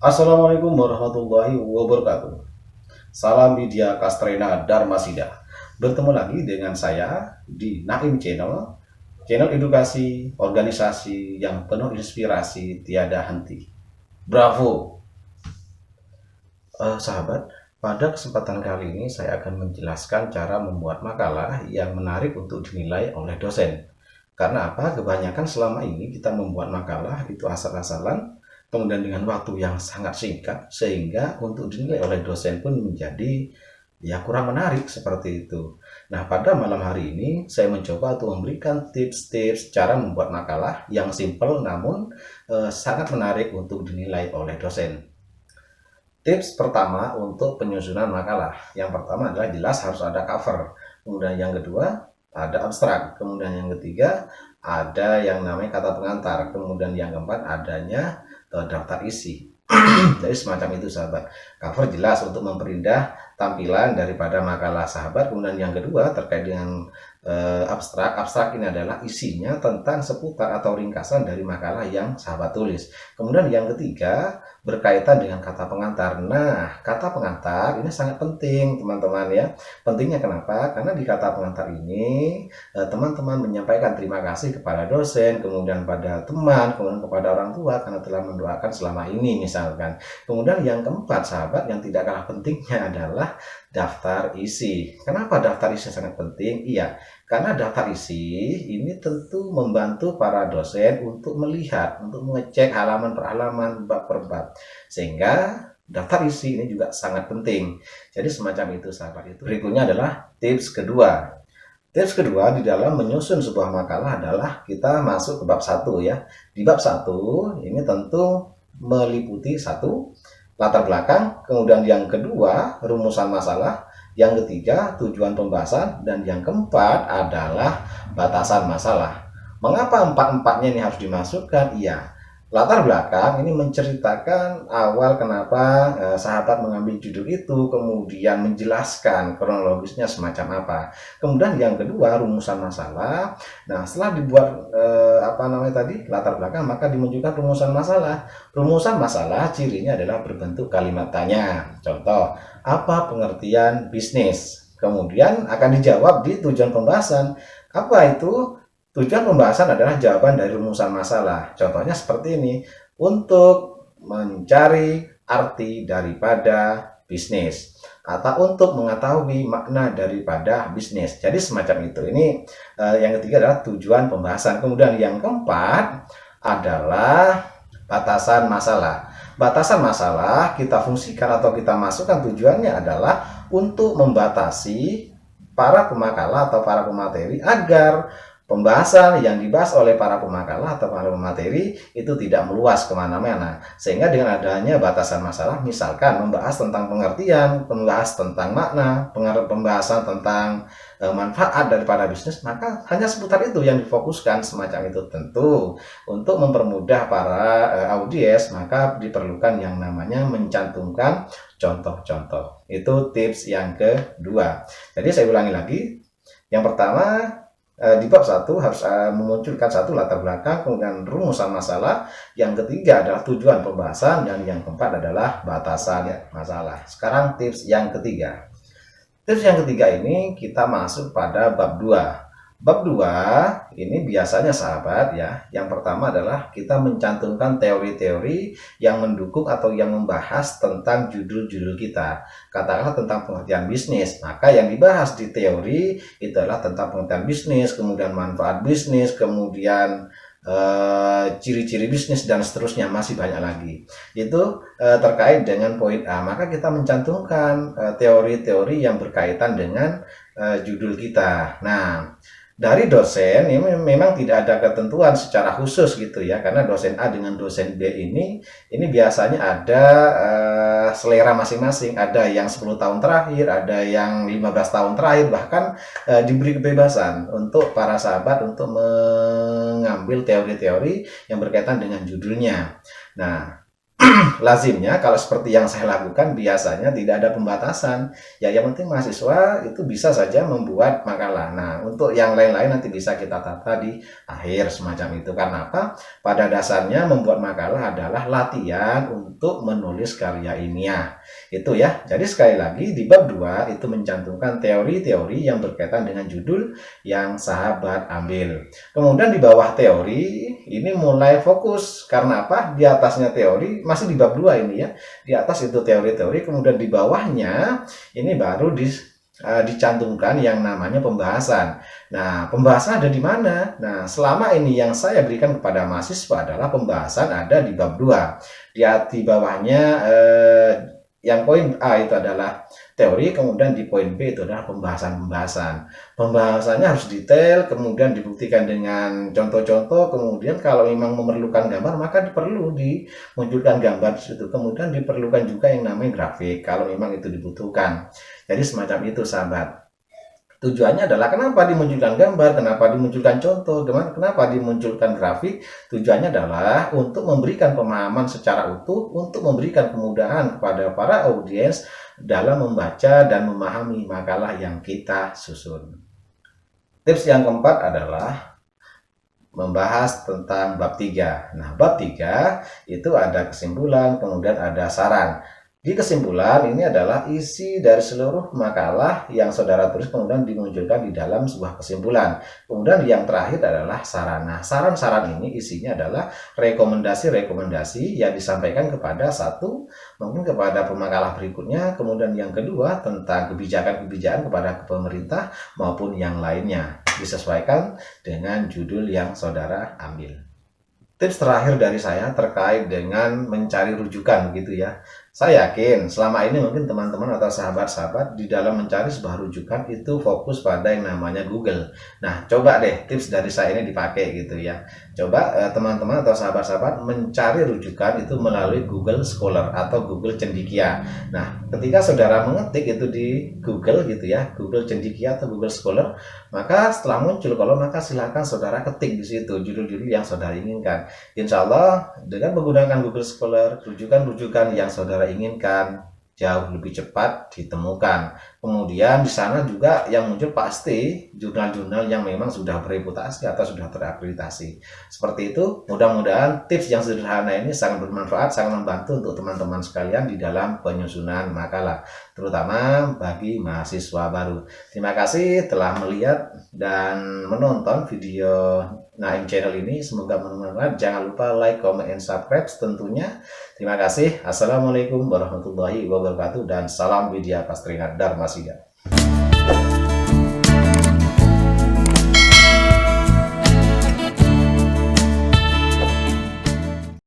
Assalamualaikum warahmatullahi wabarakatuh. Salam Widya Kastrena Darmasida. Bertemu lagi dengan saya di Naim Channel, channel edukasi organisasi yang penuh inspirasi tiada henti. Bravo! Sahabat, pada kesempatan kali ini saya akan menjelaskan cara membuat makalah yang menarik untuk dinilai oleh dosen. Karena apa? Kebanyakan selama ini kita membuat makalah itu asal-asalan, kemudian dengan waktu yang sangat singkat, sehingga untuk dinilai oleh dosen pun menjadi ya kurang menarik seperti itu. Nah, pada malam hari ini saya mencoba untuk memberikan tips-tips cara membuat makalah yang simple namun sangat menarik untuk dinilai oleh dosen. Tips pertama untuk penyusunan makalah. Yang pertama adalah jelas harus ada cover. Kemudian yang kedua ada abstrak. Kemudian yang ketiga ada yang namanya kata pengantar. Kemudian yang keempat adanya daftar isi. Jadi semacam itu sahabat. Cover jelas untuk memperindah tampilan daripada makalah sahabat. Kemudian yang kedua terkait dengan abstrak. Abstrak ini adalah isinya tentang seputar atau ringkasan dari makalah yang sahabat tulis. Kemudian yang ketiga berkaitan dengan kata pengantar. Nah, kata pengantar ini sangat penting teman-teman ya. Pentingnya kenapa? Karena di kata pengantar ini teman-teman menyampaikan terima kasih kepada dosen, kemudian pada teman, kemudian kepada orang tua karena telah mendoakan selama ini misalkan. Kemudian yang keempat sahabat yang tidak kalah pentingnya adalah daftar isi. Kenapa daftar isi sangat penting? Iya, karena daftar isi ini tentu membantu para dosen untuk melihat, untuk mengecek halaman per halaman, bab per bab. Sehingga daftar isi ini juga sangat penting. Jadi semacam itu sahabat itu. Berikutnya adalah tips kedua. Tips kedua di dalam menyusun sebuah makalah adalah kita masuk ke bab 1 ya. Di bab 1 ini tentu meliputi satu latar belakang, kemudian yang kedua rumusan masalah, yang ketiga tujuan pembahasan, dan yang keempat adalah batasan masalah. Mengapa empat-empatnya ini harus dimasukkan? Iya, latar belakang ini menceritakan awal kenapa sahabat mengambil judul itu, kemudian menjelaskan kronologisnya semacam apa. Kemudian yang kedua rumusan masalah. Nah, setelah dibuat apa namanya tadi latar belakang, maka dimunculkan rumusan masalah. Rumusan masalah cirinya adalah berbentuk kalimat tanya. Contoh, apa pengertian bisnis? Kemudian akan dijawab di tujuan pembahasan. Apa itu? Tujuan pembahasan adalah jawaban dari rumusan masalah. Contohnya seperti ini. Untuk mencari arti daripada bisnis. Atau untuk mengetahui makna daripada bisnis. Jadi semacam itu. Ini yang ketiga adalah tujuan pembahasan. Kemudian yang keempat adalah batasan masalah. Batasan masalah kita fungsikan atau kita masukkan tujuannya adalah untuk membatasi para pemakalah atau para pemateri agar pembahasan yang dibahas oleh para pemakalah atau para pemateri itu tidak meluas kemana-mana. Sehingga dengan adanya batasan masalah, misalkan membahas tentang pengertian, membahas tentang makna, pembahasan tentang manfaat daripada bisnis, maka hanya seputar itu yang difokuskan semacam itu. Tentu untuk mempermudah para audiens, maka diperlukan yang namanya mencantumkan contoh-contoh. Itu tips yang kedua. Jadi saya ulangi lagi. Yang pertama, di bab 1 harus memunculkan satu latar belakang, kemudian rumusan masalah, yang ketiga adalah tujuan pembahasan, dan yang keempat adalah batasan masalah. Sekarang tips yang ketiga. Tips yang ketiga ini kita masuk pada bab 2. Bab 2 ini biasanya sahabat ya, yang pertama adalah kita mencantumkan teori-teori yang mendukung atau yang membahas tentang judul-judul kita. Katakanlah tentang pengertian bisnis, maka yang dibahas di teori itu adalah tentang pengertian bisnis, kemudian manfaat bisnis, kemudian ciri-ciri bisnis, dan seterusnya, masih banyak lagi. Itu terkait dengan poin A, maka kita mencantumkan teori-teori yang berkaitan dengan judul kita. Nah, dari dosen ini memang tidak ada ketentuan secara khusus gitu ya, karena dosen A dengan dosen B ini biasanya ada selera masing-masing. Ada yang 10 tahun terakhir, ada yang 15 tahun terakhir, bahkan diberi kebebasan untuk para sahabat untuk mengambil teori-teori yang berkaitan dengan judulnya. Nah, lazimnya kalau seperti yang saya lakukan biasanya tidak ada pembatasan. Ya yang penting mahasiswa itu bisa saja membuat makalah. Nah, untuk yang lain-lain nanti bisa kita tata di akhir semacam itu. Karena apa? Pada dasarnya membuat makalah adalah latihan untuk menulis karya ilmiah. Itu ya. Jadi sekali lagi di bab 2 itu mencantumkan teori-teori yang berkaitan dengan judul yang sahabat ambil. Kemudian di bawah teori ini mulai fokus. Karena apa? Di atasnya teori masih di bab 2 ini ya. Di atas itu teori-teori, kemudian di bawahnya ini baru dicantumkan yang namanya pembahasan. Nah, pembahasan ada di mana? Nah, selama ini yang saya berikan kepada mahasiswa adalah pembahasan ada di bab 2. Di bawahnya yang poin A itu adalah teori, kemudian di poin B itu adalah pembahasan-pembahasan. Pembahasannya harus detail, kemudian dibuktikan dengan contoh-contoh, kemudian kalau memang memerlukan gambar, maka perlu dimunculkan gambar di situ. Kemudian diperlukan juga yang namanya grafik, kalau memang itu dibutuhkan. Jadi semacam itu, sahabat. Tujuannya adalah kenapa dimunculkan gambar, kenapa dimunculkan contoh, kenapa dimunculkan grafik. Tujuannya adalah untuk memberikan pemahaman secara utuh, untuk memberikan kemudahan kepada para audiens dalam membaca dan memahami makalah yang kita susun. Tips yang keempat adalah membahas tentang bab 3. Nah, bab 3 itu ada kesimpulan, kemudian ada saran. Di kesimpulan ini adalah isi dari seluruh makalah yang saudara tulis kemudian dimunculkan di dalam sebuah kesimpulan. Kemudian yang terakhir adalah saran. Nah, saran-saran ini isinya adalah rekomendasi-rekomendasi yang disampaikan kepada satu, mungkin kepada pemakalah berikutnya, kemudian yang kedua tentang kebijakan-kebijakan kepada pemerintah maupun yang lainnya. Disesuaikan dengan judul yang saudara ambil. Tips terakhir dari saya terkait dengan mencari rujukan gitu ya. Saya yakin selama ini mungkin teman-teman atau sahabat-sahabat di dalam mencari sebuah rujukan itu fokus pada yang namanya Google. Nah, coba deh tips dari saya ini dipakai gitu ya. Coba teman-teman atau sahabat-sahabat mencari rujukan itu melalui Google Scholar atau Google Cendekia. Nah, ketika saudara mengetik itu di Google gitu ya, Google Cendekia atau Google Scholar, maka setelah muncul kolom maka silakan saudara ketik di situ judul-judul yang saudara inginkan. Insya Allah dengan menggunakan Google Scholar, rujukan-rujukan yang saudara inginkan jauh lebih cepat ditemukan. Kemudian di sana juga yang muncul pasti jurnal-jurnal yang memang sudah bereputasi atau sudah terakreditasi. Seperti itu, mudah-mudahan tips yang sederhana ini sangat bermanfaat, sangat membantu untuk teman-teman sekalian di dalam penyusunan makalah, terutama bagi mahasiswa baru. Terima kasih telah melihat dan menonton video Naim Channel ini. Semoga bermanfaat. Jangan lupa like, comment, and subscribe tentunya. Terima kasih. Assalamualaikum warahmatullahi wabarakatuh dan salam Widya Pastrina Dharma Siga.